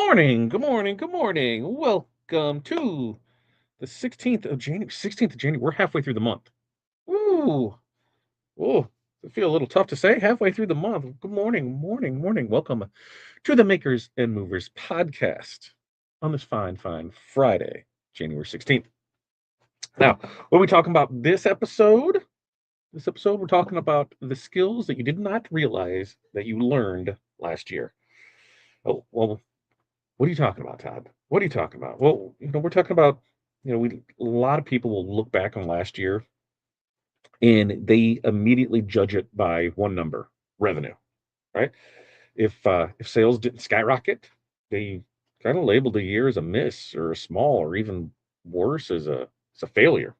morning. Good morning. Good morning. Welcome to the 16th of January. 16th of January. We're halfway through the month. Ooh. Oh, I feel a little tough to say. Halfway through the month. Good morning. Morning. Morning. Welcome to the Makers and Movers podcast on this fine Friday, January 16th. Now, what are we talking about this episode? This episode, we're talking about the skills that you did not realize that you learned last year. Oh, well, what are you talking about, Todd? What are you talking about? Well, we're talking about, a lot of people will look back on last year and they immediately judge it by one number, revenue, right? If sales didn't skyrocket, they kind of labeled the year as a miss or a small or even worse as a failure.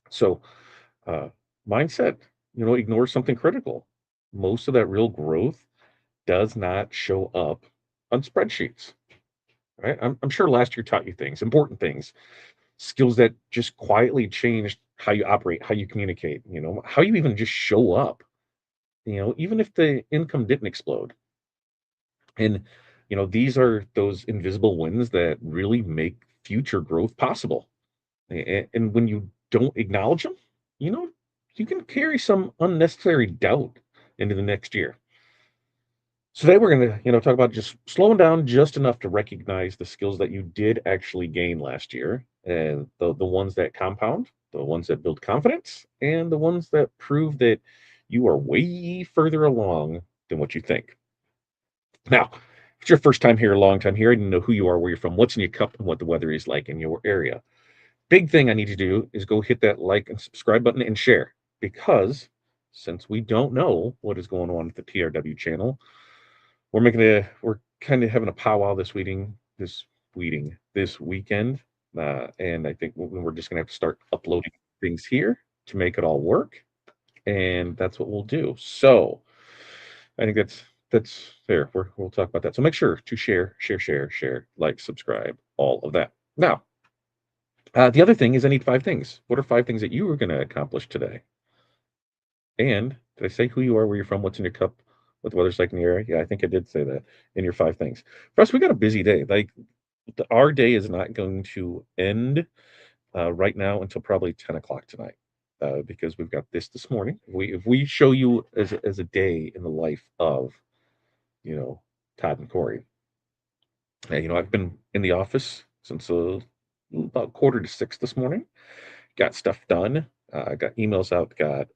So uh, mindset, ignores something critical. Most of that real growth does not show up on spreadsheets. Right? I'm sure last year taught you things, important things, skills that just quietly changed how you operate, how you communicate, how you even just show up, even if the income didn't explode. And, these are those invisible wins that really make future growth possible. And when you don't acknowledge them, you know, you can carry some unnecessary doubt into the next year. So today we're going to, talk about just slowing down just enough to recognize the skills that you did actually gain last year, and the ones that compound, the ones that build confidence, and the ones that prove that you are way further along than what you think. Now, if it's your first time here, a long time here, I didn't know who you are, where you're from, what's in your cup, and what the weather is like in your area. Big thing I need you to do is go hit that like and subscribe button and share, because since we don't know what is going on with the TRW channel, we're kind of having a powwow this weekend, and I think we're just gonna have to start uploading things here to make it all work, and that's what we'll do. So I think that's fair. We'll talk about that. So make sure to share, like, subscribe, all of that. Now, the other thing is I need 5 things. What are 5 things that you are going to accomplish today? And did I say who you are, where you're from, what's in your cup, what the weather's like in the area? Yeah, I think I did say that in your 5 things. For us, we got a busy day. Like, our day is not going to end right now until probably 10 o'clock tonight, because we've got this morning. If we show you as a day in the life of, you know, Todd and Corey, I've been in the office since about quarter to 6 this morning. Got stuff done, got emails out, got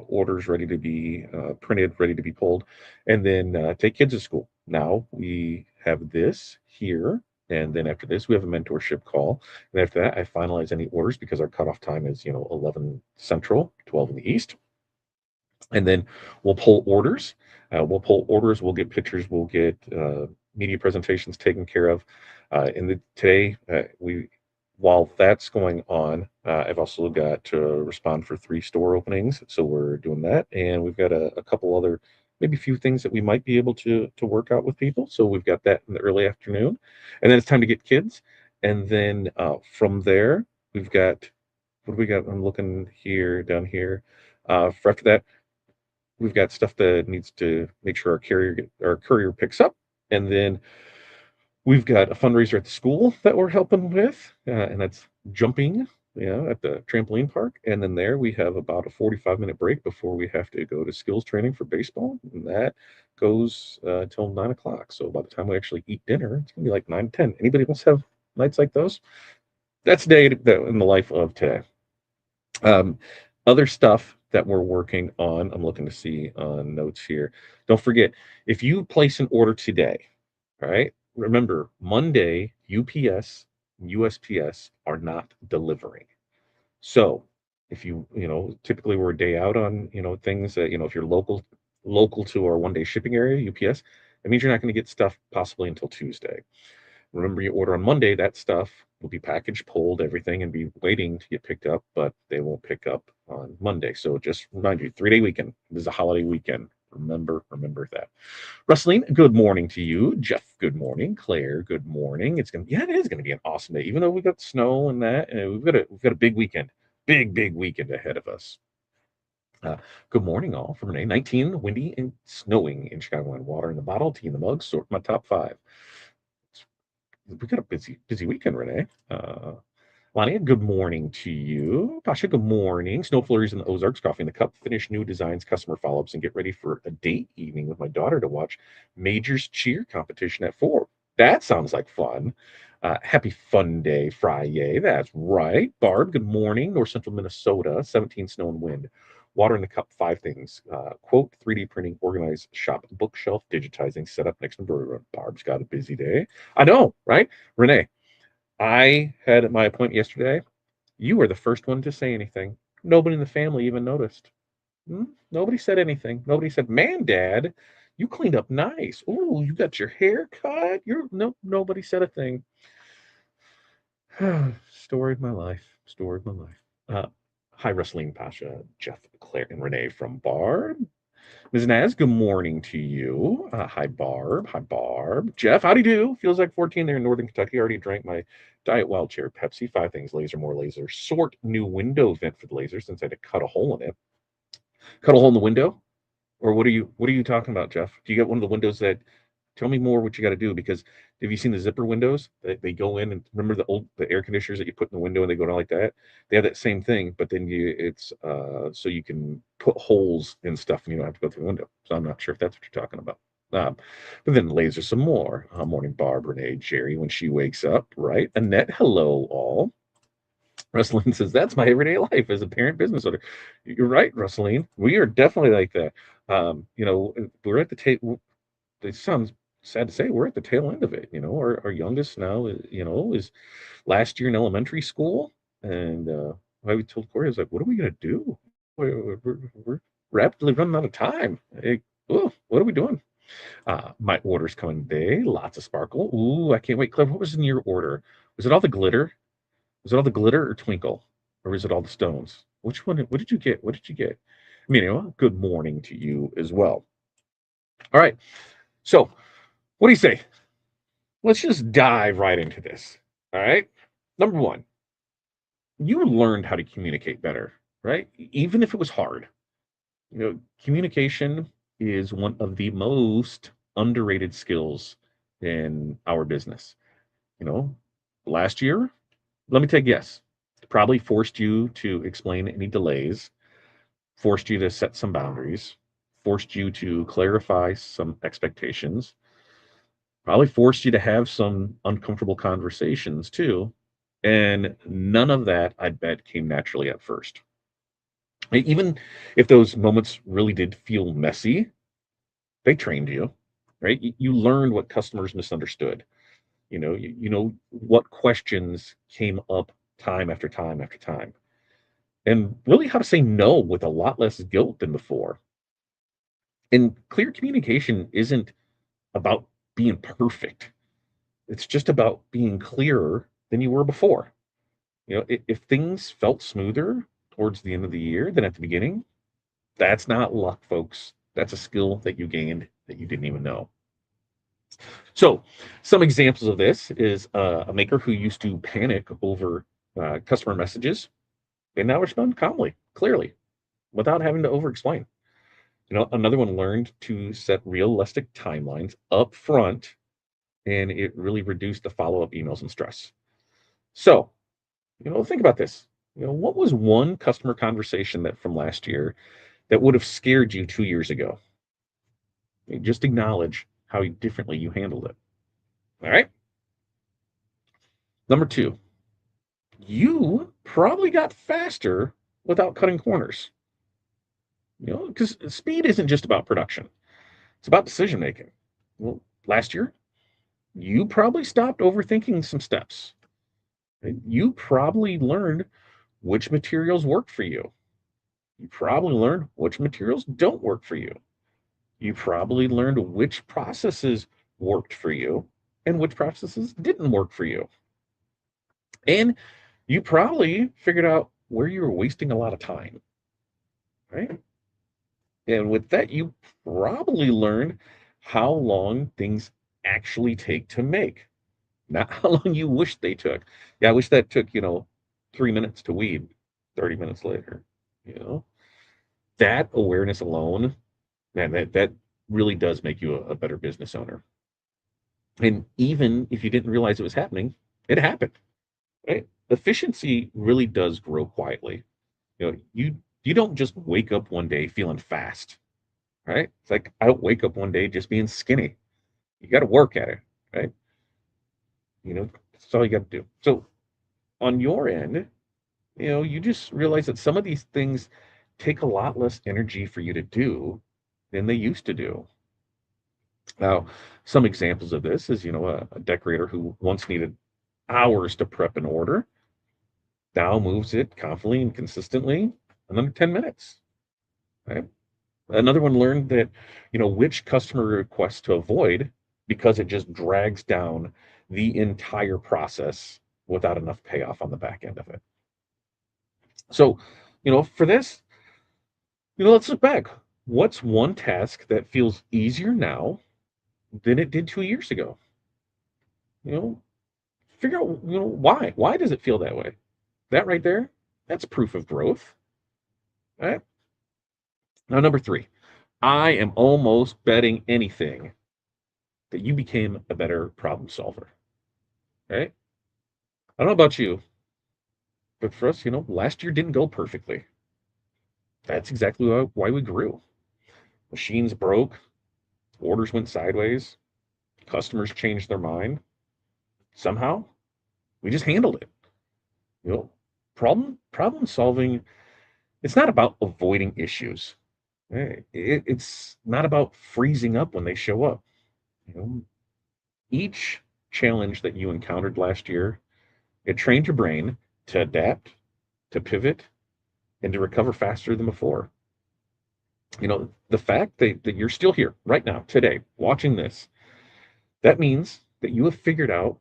orders ready to be printed, ready to be pulled, and then take kids to school. Now we have this here, and then after this, we have a mentorship call. And after that, I finalize any orders because our cutoff time is 11 Central, 12 in the East, and then we'll pull orders. We'll get pictures. We'll get media presentations taken care of. Today, we while that's going on, I've also got to respond for 3 store openings. So we're doing that, and we've got a couple other, maybe a few things that we might be able to work out with people. So we've got that in the early afternoon, and then it's time to get kids, and then from there we've got, what do we got? I'm looking here, down here. For after that, we've got stuff that needs to make sure our courier picks up, and then we've got a fundraiser at the school that we're helping with, and that's jumping, at the trampoline park. And then there we have about a 45-minute break before we have to go to skills training for baseball, and that goes till 9 o'clock. So by the time we actually eat dinner, it's gonna be like 9:10. Anybody else have nights like those? That's in the life of today. Um, Other stuff that we're working on, I'm looking to see on notes here. Don't forget, if you place an order today, all right, remember Monday, UPS, USPS are not delivering. So if typically we're a day out on, things that, if you're local to our 1 day shipping area, UPS, it means you're not going to get stuff possibly until Tuesday. Remember, you order on Monday, that stuff will be packaged, pulled, everything, and be waiting to get picked up, but they won't pick up on Monday. So just remind you, 3 day weekend. This is a holiday weekend. Remember that. Rustling, good morning to you. Jeff, good morning. Claire, good morning. It is gonna be an awesome day, even though we got snow and that, and we've got a big weekend, big weekend ahead of us. Uh, Good morning, all. From Renee, 19, windy and snowing in Chicago, and water in the bottle, tea in the mug. Sort my top 5. We got a busy weekend, Renee. Lania, good morning to you. Pasha, good morning. Snow flurries in the Ozarks, coffee in the cup, finish new designs, customer follow ups, and get ready for a date evening with my daughter to watch Majors cheer competition at 4. That sounds like fun. Happy Fun Day Friday. That's right. Barb, good morning. North Central Minnesota, 17 snow and wind. Water in the cup, 5 things. Quote, 3D printing, organized shop, bookshelf, digitizing, set up next to Burger. Barb's got a busy day. I know, right? Renee, I had my appointment yesterday. You were the first one to say anything. Nobody in the family even noticed. Hmm? Nobody said anything. Nobody said, "Man, Dad, you cleaned up nice. Oh, you got your hair cut." You're no. Nobody said a thing. Story of my life. Story of my life. Uh, Hi, Wrestling Pasha, Jeff, Claire, and Renee from Barb. Ms. Naz, good morning to you. Hi, Barb. Hi, Barb. Jeff, howdy do? Feels like 14 there in Northern Kentucky. Already drank my Diet Wild Cherry Pepsi. 5 things, laser, more laser. Sort new window vent for the laser since I had to cut a hole in it. Cut a hole in the window? Or what are you talking about, Jeff? Do you get one of the windows that tell me more what you got to do? Because have you seen the zipper windows? They go in and remember the air conditioners that you put in the window and they go down like that? They have that same thing, but then it's so you can put holes in stuff and you don't have to go through the window. So I'm not sure if that's what you're talking about. Um, but then laser some more. Morning, Barb, Renee, Jerry, when she wakes up, right? Annette, hello, all. Rustline says, that's my everyday life as a parent business owner. You're right, Rustline. We are definitely like that. We're at the table. It sounds sad to say, we're at the tail end of it. Our youngest now, is last year in elementary school. And I told Corey, I was like, what are we going to do? We're rapidly running out of time. What are we doing? My order's coming today. Lots of sparkle. Ooh, I can't wait. Cliff, what was in your order? Was it all the glitter? Was it all the glitter or twinkle? Or was it all the stones? Which one? What did you get? What did you get? Good morning to you as well. All right. So, what do you say? Let's just dive right into this. All right. Number one, you learned how to communicate better, right? Even if it was hard. Communication is one of the most underrated skills in our business. You know, Last year, let me take a guess. Probably forced you to explain any delays, forced you to set some boundaries, forced you to clarify some expectations, probably forced you to have some uncomfortable conversations too. And none of that, I bet, came naturally at first. Even if those moments really did feel messy, they trained you, right? You learned what customers misunderstood. You know what questions came up time after time after time, and really how to say no with a lot less guilt than before. And clear communication isn't about being perfect. It's just about being clearer than you were before. If things felt smoother towards the end of the year than at the beginning, that's not luck, folks. That's a skill that you gained that you didn't even know. So, some examples of this is a maker who used to panic over customer messages and now respond calmly, clearly, without having to over explain. Another one learned to set realistic timelines up front, and it really reduced the follow up emails and stress. So, think about this. What was one customer conversation that from last year that would have scared you 2 years ago? Just acknowledge how differently you handled it. All right. Number two, you probably got faster without cutting corners. Because speed isn't just about production, it's about decision making. Well, last year, you probably stopped overthinking some steps. You probably learned which materials work for you. You probably learned which materials don't work for you. You probably learned which processes worked for you and which processes didn't work for you. And you probably figured out where you were wasting a lot of time, right? And with that, you probably learned how long things actually take to make, not how long you wish they took. Yeah, I wish that took, 3 minutes to weed, 30 minutes later. You know, that awareness alone, man, that really does make you a better business owner. And even if you didn't realize it was happening, it happened, right? Efficiency really does grow quietly. You don't just wake up one day feeling fast, right? It's like I don't wake up one day just being skinny. You got to work at it, right? That's all you got to do. So on your end, you just realize that some of these things take a lot less energy for you to do than they used to do. Now, some examples of this is, a decorator who once needed hours to prep an order now moves it confidently and consistently in under 10 minutes. Right? Another one learned that, which customer requests to avoid because it just drags down the entire process without enough payoff on the back end of it. So, for this, let's look back. What's one task that feels easier now than it did 2 years ago? You know, figure out, why. Why does it feel that way? That right there, that's proof of growth. Right? Now, number three, I am almost betting anything that you became a better problem solver. Right? I don't know about you, but for us, last year didn't go perfectly. That's exactly why we grew. Machines broke, orders went sideways, customers changed their mind. Somehow, we just handled it. You know, problem solving. It's not about avoiding issues. It's not about freezing up when they show up. You know, each challenge that you encountered last year, it trained your brain to adapt, to pivot, and to recover faster than before. The fact that you're still here right now, today, watching this, that means that you've figured out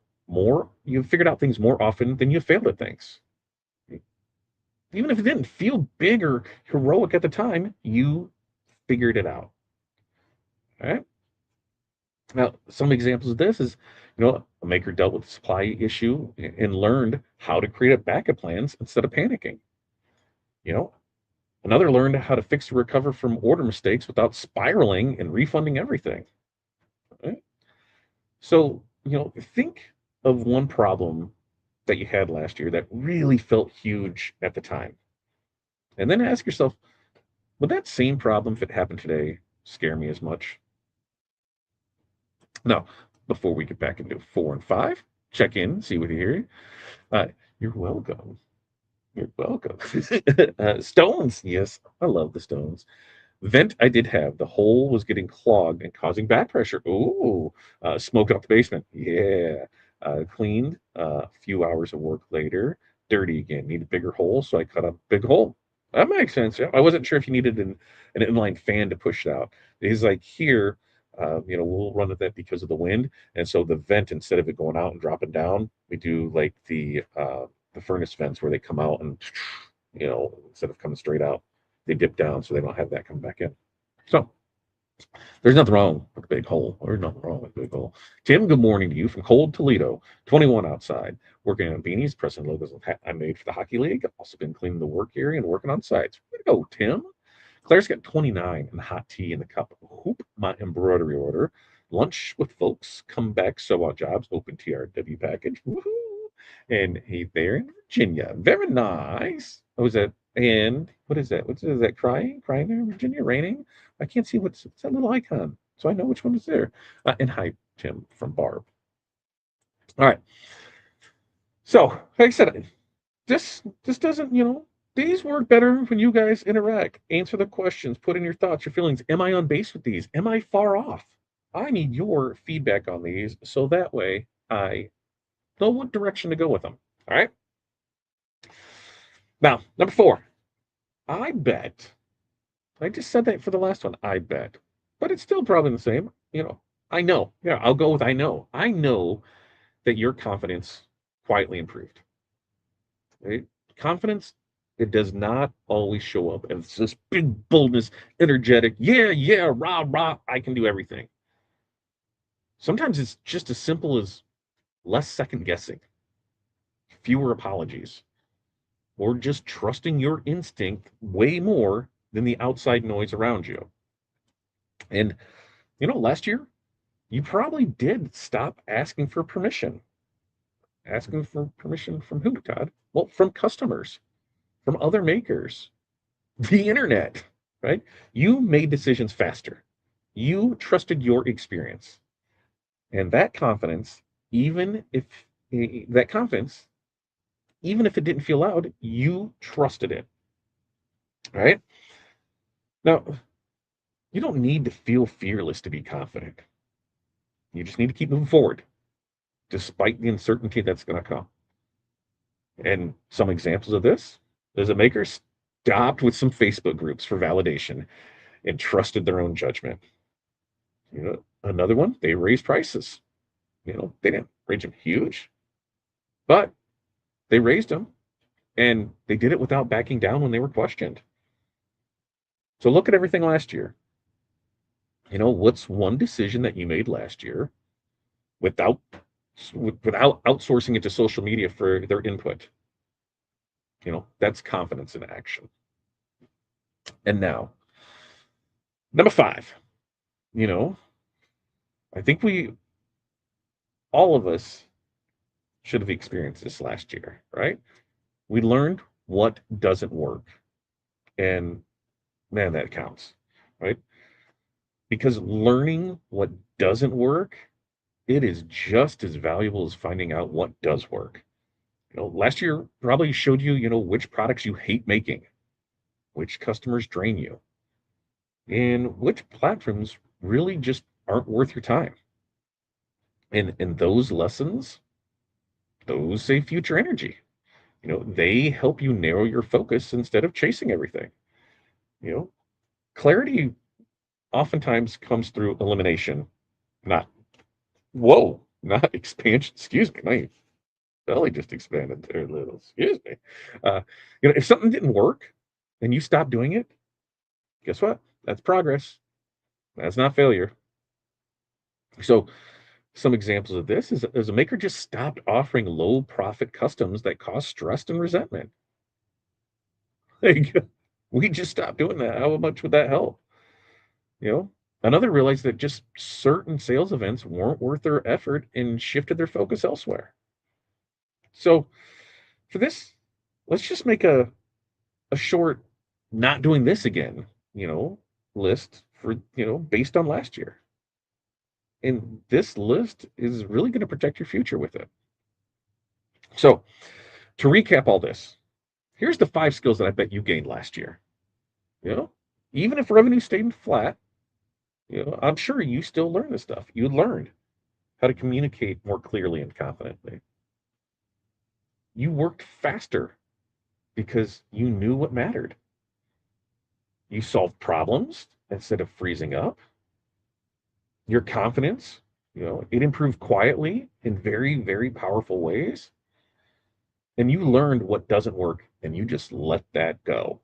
things more often than you've failed at things. Even if it didn't feel big or heroic at the time, you figured it out. All right. Now, some examples of this is, a maker dealt with a supply issue and learned how to create backup plans instead of panicking. You know, Another learned how to fix and recover from order mistakes without spiraling and refunding everything. Right? So, think of one problem that you had last year that really felt huge at the time. And then ask yourself, would that same problem, if it happened today, scare me as much? Now, before we get back into four and five, check in, see what you hear. Uh, you're welcome. You're welcome. Stones. Yes, I love the stones. Vent I did have. The hole was getting clogged and causing back pressure. Ooh, smoke out the basement. Yeah. Cleaned. A few hours of work later. Dirty again. Need a bigger hole, so I cut a big hole. That makes sense. Yeah. I wasn't sure if you needed an inline fan to push it out. He's like, here, we'll run with that because of the wind. And so the vent, instead of it going out and dropping down, we do like the furnace vents where they come out and, instead of coming straight out, they dip down so they don't have that come back in. So there's nothing wrong with a big hole. There's nothing wrong with a big hole. Tim, good morning to you from cold Toledo, 21 outside, working on beanies, pressing logos I made for the hockey league. I've also been cleaning the work area and working on sites. Way to go, Tim. Claire's got 29 and hot tea in the cup. Hoop my embroidery order. Lunch with folks. Come back, sew out jobs. Open TRW package. Woohoo! And hey there in Virginia. Very nice. Oh, is that? And what is that? What's is that? Crying? Crying there in Virginia? Raining? I can't see what's that little icon. So I know which one is there. And hi, Tim from Barb. All right. So, like I said, this doesn't, these work better when you guys interact, answer the questions, put in your thoughts, your feelings. Am I on base with these? Am I far off? I need your feedback on these so that way I know what direction to go with them. All right. Now, number four, I bet. I just said that for the last one. I bet. But it's still probably the same. I know. Yeah, I'll go with I know. I know that your confidence quietly improved. Right? Confidence, it does not always show up as this big boldness, energetic, yeah, yeah, rah, rah, I can do everything. Sometimes it's just as simple as less second guessing, fewer apologies, or just trusting your instinct way more than the outside noise around you. And last year, You probably did stop asking for permission. Asking for permission from who, Todd? Well, from customers, from other makers, the internet, right? You made decisions faster. You trusted your experience. And that confidence, even if that confidence, even if it didn't feel loud, you trusted it, right? Now, you don't need to feel fearless to be confident. You just need to keep moving forward despite the uncertainty that's going to come. And some examples of this is a maker stopped with some Facebook groups for validation and trusted their own judgment. Another one, they raised prices. They didn't raise them huge, but they raised them and they did it without backing down when they were questioned. So look at everything last year. What's one decision that you made last year without without outsourcing it to social media for their input? That's confidence in action. And now, number 5, you know, I think all of us should have experienced this last year, right? We learned what doesn't work. And man, that counts, right? Because learning what doesn't work, it is just as valuable as finding out what does work. Last year probably showed you, which products you hate making, which customers drain you, and which platforms really just aren't worth your time. And those lessons, those save future energy. They help you narrow your focus instead of chasing everything. You know, clarity oftentimes comes through elimination, not not expansion. Excuse me, my belly just expanded there a little. Excuse me. Uh, if something didn't work and you stop doing it, guess what? That's progress. That's not failure. So some examples of this is a maker just stopped offering low profit customs that cause stress and resentment. Like, we just stopped doing that. How much would that help? You know, Another realized that just certain sales events weren't worth their effort and shifted their focus elsewhere. So for this, let's just make a short not doing this again, list for, based on last year. And this list is really going to protect your future with it. So to recap all this, here's the 5 skills that I bet you gained last year. You know, Even if revenue stayed flat, I'm sure you still learned this stuff. You learned how to communicate more clearly and confidently. You worked faster because you knew what mattered. You solved problems instead of freezing up. Your confidence, it improved quietly in very, very powerful ways. And you learned what doesn't work and you just let that go.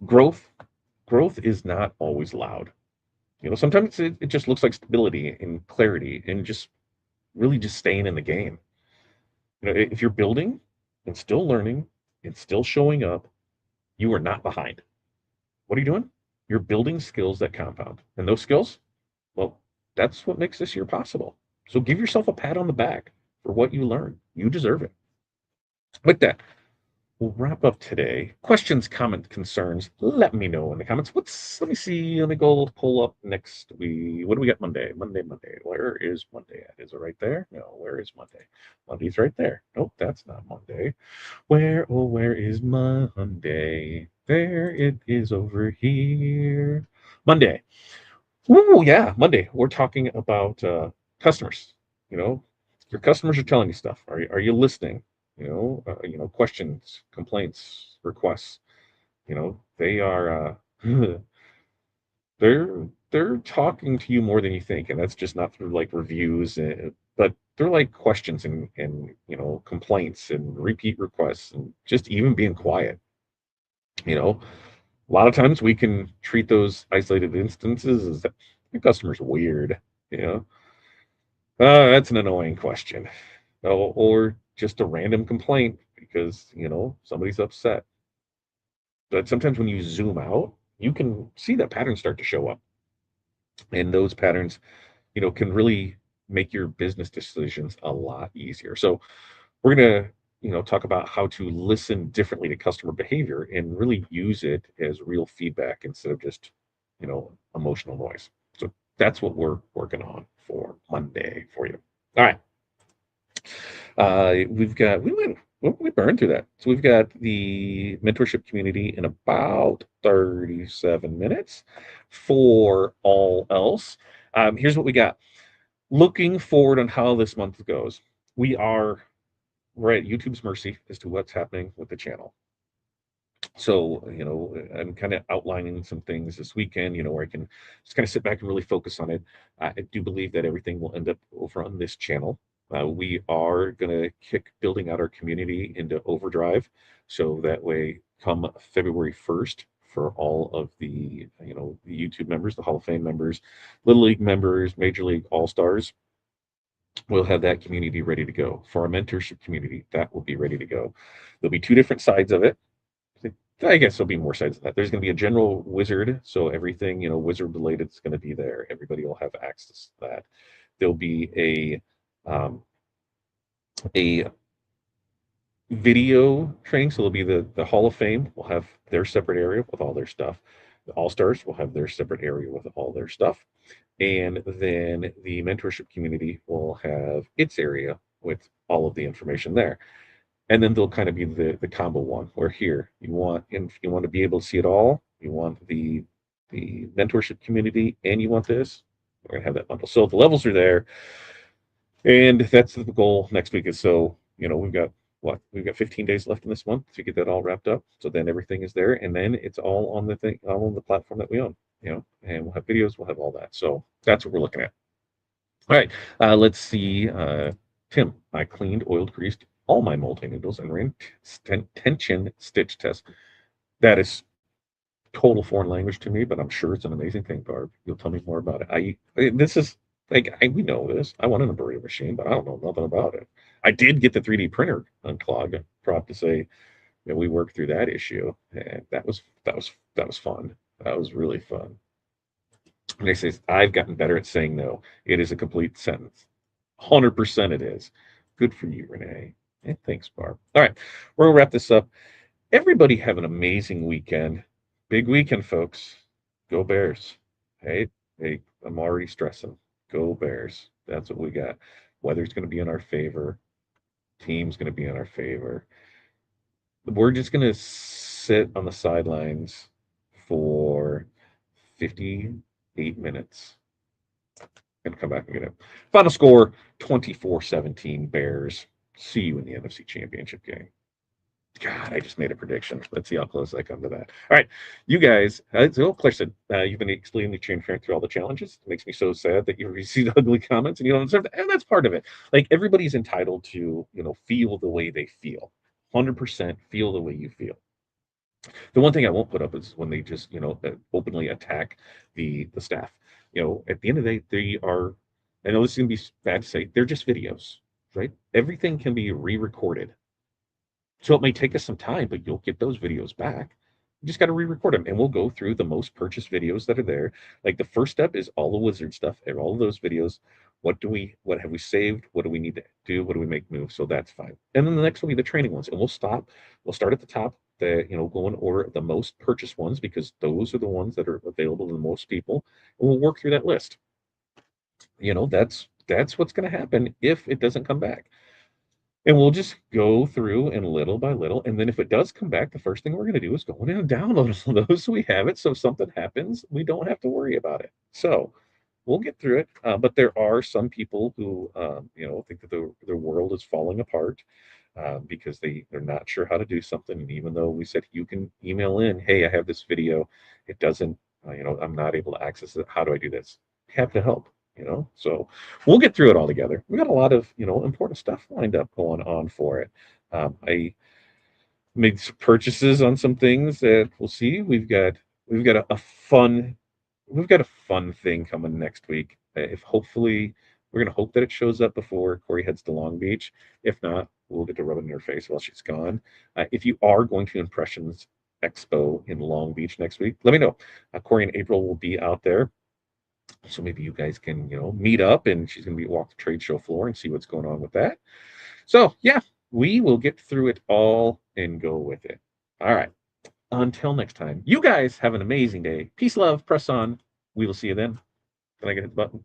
Growth is not always loud. Sometimes it just looks like stability and clarity and just really just staying in the game. If you're building and still learning and still showing up, you are not behind. What are you doing? You're building skills that compound. And those skills, well, that's what makes this year possible. So give yourself a pat on the back for what you learned. You deserve it. With that, we'll wrap up today. Questions, comments, concerns, let me know in the comments. Let me see, let me go pull up next week. What do we got Monday? Monday. Where is Monday at? Is it right there? No, where is Monday? Monday's right there. Nope, that's not Monday. Where is Monday? There it is over here. Monday. Ooh, yeah, Monday. We're talking about customers. You know, your customers are telling you stuff. Are you listening? Questions, complaints, requests. They are they're talking to you more than you think, and that's just not through like reviews, but they're like questions and complaints and repeat requests and just even being quiet. You know, a lot of times we can treat those isolated instances as that the customer's weird. You know, that's an annoying question, or just a random complaint because somebody's upset. But sometimes when you zoom out, you can see that pattern start to show up. and those patterns, can really make your business decisions a lot easier. So we're going to, talk about how to listen differently to customer behavior and really use it as real feedback instead of just, emotional noise. So that's what we're working on for Monday for you. All right. We burned through that. So we've got the mentorship community in about 37 minutes. For all else, here's what we got. Looking forward on how this month goes. We're at YouTube's mercy as to what's happening with the channel. So, I'm kind of outlining some things this weekend, where I can just kind of sit back and really focus on it. I do believe that everything will end up over on this channel. We are going to kick building out our community into overdrive. So that way, come February 1st, for all of the YouTube members, the Hall of Fame members, Little League members, Major League All Stars, we'll have that community ready to go. For our mentorship community, that will be ready to go. There'll be two different sides of it. I guess there'll be more sides of that. There's going to be a general wizard, so everything wizard related is going to be there. Everybody will have access to that. There'll be a video training, so there'll be the Hall of Fame. Will have their separate area with all their stuff. The All Stars will have their separate area with all their stuff, and then the mentorship community will have its area with all of the information there. And then they'll kind of be the combo one where here you want to be able to see it all. You want the mentorship community, and you want this. We're gonna have that bundle. So the levels are there, and that's the goal next week. Is so we've got 15 days left in this month to get that all wrapped up. So then everything is there, and then it's all on the thing, all on the platform that we own. And we'll have videos, we'll have all that. So that's what we're looking at. All right, let's see. Tim, I cleaned, oiled, greased all my multi-noodles and ran tension stitch test. That is total foreign language to me, but I'm sure it's an amazing thing, Barb. You'll tell me more about it. This is like we know this. I wanted a burrito machine, but I don't know nothing about it. I did get the 3D printer unclogged. Proud to say that we worked through that issue, and that was fun. That was really fun. And they say I've gotten better at saying no. It is a complete sentence. 100% it is. Good for you, Renee. And thanks, Barb. All right, we're gonna wrap this up. Everybody have an amazing weekend. Big weekend, folks. Go Bears. Hey, hey, I'm already stressing. Go Bears. That's what we got. Weather's going to be in our favor. Team's going to be in our favor. We're just going to sit on the sidelines for 58 minutes and come back and get it. Final score 24-17 Bears. See you in the NFC Championship game. God, I just made a prediction. Let's see how close I come to that. All right, you guys. So Claire said you've been extremely transparent through all the challenges. It makes me so sad that you received ugly comments and you don't deserve that. And that's part of it. Like everybody's entitled to, feel the way they feel. 100% feel the way you feel. The one thing I won't put up is when they just, openly attack the staff. At the end of the day, they are. I know this is gonna be bad to say. They're just videos, right? Everything can be re-recorded, so it may take us some time, but you'll get those videos back. You just got to re-record them, and we'll go through the most purchased videos that are there. Like the first step is all the wizard stuff and all of those videos. What have we saved? What do we need to do? What do we make move? So that's fine. And then the next will be the training ones, and We'll start at the top. Go in order of the most purchased ones because those are the ones that are available to the most people, and we'll work through that list. That's what's going to happen if it doesn't come back. And we'll just go through and little by little. And then if it does come back, the first thing we're going to do is go in and download all those so we have it. So if something happens, we don't have to worry about it. So we'll get through it. But there are some people who, think that their world is falling apart because they're not sure how to do something. And even though we said you can email in, hey, I have this video, it doesn't, I'm not able to access it. How do I do this? Have to help. So we'll get through it all together. We got a lot of important stuff lined up going on for it. I made some purchases on some things that we'll see. We've got a fun thing coming next week. If hopefully we're gonna hope that it shows up before Corey heads to Long Beach. If not, we'll get to rub it in her face while she's gone. If you are going to Impressions Expo in Long Beach next week, let me know. Corey and April will be out there. So maybe you guys can, meet up, and she's gonna be walk the trade show floor and see what's going on with that. So yeah, we will get through it all and go with it. All right. Until next time, you guys have an amazing day. Peace, love, press on. We will see you then. Can I get hit the button?